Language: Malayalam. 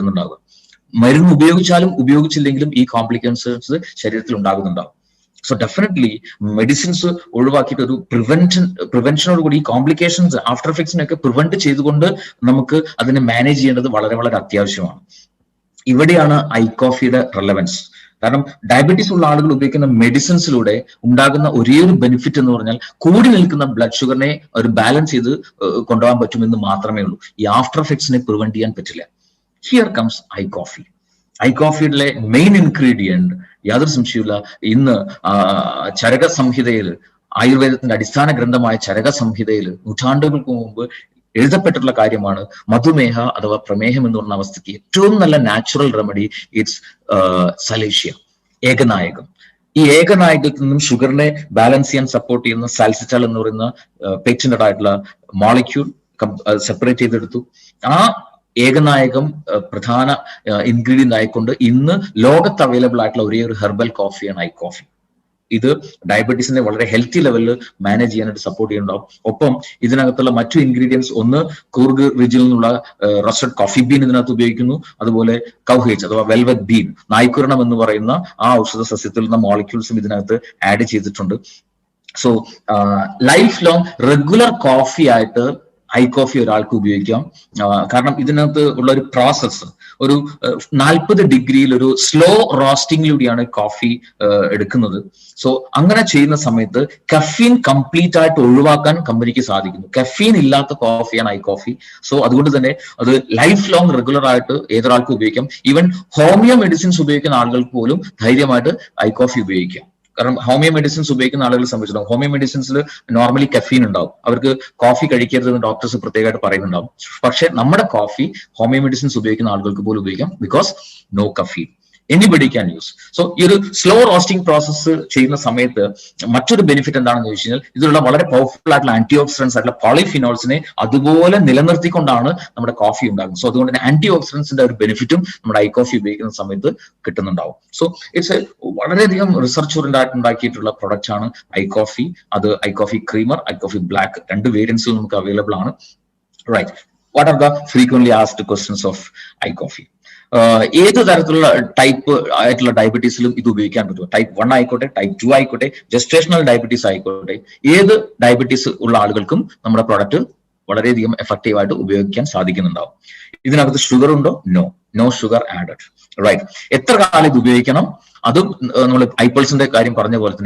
കിട്ടുന്നുണ്ടാവുക. മരുന്ന് ഉപയോഗിച്ചാലും ഉപയോഗിച്ചില്ലെങ്കിലും ഈ കോംപ്ലിക്കേഷൻസ് ശരീരത്തിൽ ഉണ്ടാകുന്നുണ്ടാവും. സോ ഡെഫിനറ്റ്ലി മെഡിസിൻസ് ഒഴിവാക്കിയിട്ട് ഒരു പ്രിവെൻഷനോടുകൂടി ഈ കോംപ്ലിക്കേഷൻസ് ആഫ്റ്റർ എഫക്ട്സിനൊക്കെ പ്രിവെന്റ് ചെയ്തുകൊണ്ട് നമുക്ക് അതിനെ മാനേജ് ചെയ്യേണ്ടത് വളരെ വളരെ അത്യാവശ്യമാണ്. ഇവിടെയാണ് ഐ കോഫിയുടെ റെലവൻസ്. കാരണം ഡയബറ്റീസ് ഉള്ള ആളുകൾ ഉപയോഗിക്കുന്ന മെഡിസിൻസിലൂടെ ഉണ്ടാകുന്ന ഒരേ ഒരു ബെനിഫിറ്റ് എന്ന് പറഞ്ഞാൽ കൂടി നിൽക്കുന്ന ബ്ലഡ് ഷുഗറിനെ ഒരു ബാലൻസ് ചെയ്ത് കൊണ്ടുപോകാൻ പറ്റുമെന്ന് മാത്രമേ ഉള്ളൂ. ഈ ആഫ്റ്റർ എഫക്ട്സിനെ പ്രിവെന്റ് ചെയ്യാൻ പറ്റില്ല. Here comes eye coffee. Eye കോഫിയിലെ മെയിൻ ഇൻഗ്രീഡിയന്റ് യാതൊരു സംശയമില്ല, ഇന്ന് ചരക സംഹിതയിൽ, ആയുർവേദത്തിന്റെ അടിസ്ഥാന ഗ്രന്ഥമായ ചരക സംഹിതയിൽ നൂറ്റാണ്ടുകൾക്ക് മുമ്പ് എഴുതപ്പെട്ടിട്ടുള്ള കാര്യമാണ് മധുമേഹ അഥവാ പ്രമേഹം എന്ന് പറഞ്ഞ അവസ്ഥയ്ക്ക് ഏറ്റവും നല്ല നാച്ചുറൽ റെമഡി ഇറ്റ്സ് സലേഷ്യ, ഏകനായകം. ഈ ഏകനായകത്തിൽ നിന്നും ഷുഗറിനെ ബാലൻസ് ചെയ്യാൻ സപ്പോർട്ട് ചെയ്യുന്ന സാൽസിറ്റാൾ എന്ന് പറയുന്ന പേറ്റന്റഡ് ആയിട്ടുള്ള മോളിക്യൂൾ സെപ്പറേറ്റ് ചെയ്തെടുത്തു. ആ ഏകനായകം പ്രധാന ഇൻഗ്രീഡിയന്റ് ആയിക്കൊണ്ട് ഇന്ന് ലോകത്ത് അവൈലബിൾ ആയിട്ടുള്ള ഒരേ ഒരു ഹെർബൽ കോഫിയാണ് ഐ കോഫി. ഇത് ഡയബറ്റീസിനെ വളരെ ഹെൽത്തി ലെവലിൽ മാനേജ് ചെയ്യാനായിട്ട് സപ്പോർട്ട് ചെയ്യുന്നുണ്ടാവും. ഒപ്പം ഇതിനകത്തുള്ള മറ്റു ഇൻഗ്രീഡിയൻസ്, ഒന്ന് കൂർഗ് റീജിയനിൽ നിന്നുള്ള റോസ്റ്റഡ് കോഫി ബീൻ ഇതിനകത്ത് ഉപയോഗിക്കുന്നു. അതുപോലെ കൗഹേജ് അഥവാ വെൽവെറ്റ് ബീൻ, നായ്ക്കുരണം എന്ന് പറയുന്ന ആ ഔഷധ സസ്യത്തിൽ നിന്ന് മോളിക്യൂൾസും ഇതിനകത്ത് ആഡ് ചെയ്തിട്ടുണ്ട്. So life long regular coffee ആയിട്ട് ഐ കോഫി ഒരാൾക്ക് ഉപയോഗിക്കാം. കാരണം ഇതിനകത്ത് ഉള്ള ഒരു പ്രോസസ്സ് ഒരു 40 ഡിഗ്രിയിൽ ഒരു സ്ലോ റോസ്റ്റിംഗിലൂടെയാണ് കോഫി എടുക്കുന്നത്. സോ അങ്ങനെ ചെയ്യുന്ന സമയത്ത് കഫീൻ കംപ്ലീറ്റ് ആയിട്ട് ഒഴിവാക്കാൻ കമ്പനിക്ക് സാധിക്കുന്നു. കഫീൻ ഇല്ലാത്ത കോഫിയാണ് ഐ കോഫി. സോ അതുകൊണ്ട് തന്നെ അത് ലൈഫ് ലോങ് റെഗുലർ ആയിട്ട് ഏതൊരാൾക്കും ഉപയോഗിക്കാം. ഈവൻ ഹോമിയോ മെഡിസിൻസ് ഉപയോഗിക്കുന്ന ആളുകൾക്ക് പോലും ധൈര്യമായിട്ട് ഐ കോഫി ഉപയോഗിക്കാം. കാരണം ഹോമിയോ മെഡിസിൻസ് ഉപയോഗിക്കുന്ന ആളുകളെ സംബന്ധിച്ചിടത്തോളം ഹോമിയോ മെഡിസിൻസിൽ നോർമലി കഫീൻ ഉണ്ടാവും. അവർക്ക് കോഫി കഴിക്കരുതെന്ന് ഡോക്ടേഴ്സ് പ്രത്യേകമായിട്ട് പറയുന്നുണ്ടാവും. പക്ഷെ നമ്മുടെ കോഫി ഹോമിയോ മെഡിസിൻസ് ഉപയോഗിക്കുന്ന ആളുകൾക്ക് പോലും ഉപയോഗിക്കാം, because no caffeine. Anybody can use. So ഈ ഒരു സ്ലോ റോസ്റ്റിംഗ് പ്രോസസ്സ് ചെയ്യുന്ന സമയത്ത് മറ്റൊരു ബെനിഫിറ്റ് എന്താണെന്ന് ചോദിച്ചു കഴിഞ്ഞാൽ ഇതിലുള്ള വളരെ പവർഫുൾ ആയിട്ടുള്ള ആന്റി ഓക്സിഡൻസ് ആയിട്ടുള്ള പോളിഫിനോൾസിനെ അതുപോലെ നിലനിർത്തിക്കൊണ്ടാണ് നമ്മുടെ കോഫി ഉണ്ടാകുന്നത്. സോ അതുകൊണ്ട് തന്നെ ആന്റി ഓക്സിഡൻസിന്റെ ഒരു ബെനിഫിറ്റും നമ്മുടെ ഐ കോഫി ഉപയോഗിക്കുന്ന സമയത്ത് കിട്ടുന്നുണ്ടാവും. സോ ഇറ്റ്സ് വളരെയധികം റിസർച്ച് ഓറിയന്റഡ് ഉണ്ടാക്കിയിട്ടുള്ള പ്രൊഡക്റ്റ് ആണ് ഐ കോഫി. അത് I coffee creamer, I coffee black, 2 വേരിയൻസിൽ നമുക്ക് അവൈലബിൾ ആണ്. Right, what are the frequently asked questions of I coffee? ഏത് തരത്തിലുള്ള ടൈപ്പ് ആയിട്ടുള്ള ഡയബറ്റീസിലും ഇത് ഉപയോഗിക്കാൻ പറ്റും. ടൈപ്പ് 1 ആയിക്കോട്ടെ, ടൈപ്പ് 2 ആയിക്കോട്ടെ, ജസ്റ്റേഷണൽ ഡയബറ്റീസ് ആയിക്കോട്ടെ, ഏത് ഡയബറ്റീസ് ഉള്ള ആളുകൾക്കും നമ്മുടെ പ്രോഡക്റ്റ് വളരെയധികം എഫക്റ്റീവ് ആയിട്ട് ഉപയോഗിക്കാൻ സാധിക്കുന്നുണ്ടാവും. ഇതിനകത്ത് ഷുഗർ ഉണ്ടോ? No sugar added. റൈറ്റ്. എത്ര കാലം ഇത് ഉപയോഗിക്കണം? അതും നമ്മൾ ഐ പൾസിന്റെ കാര്യം പറഞ്ഞ പോലെ തന്നെ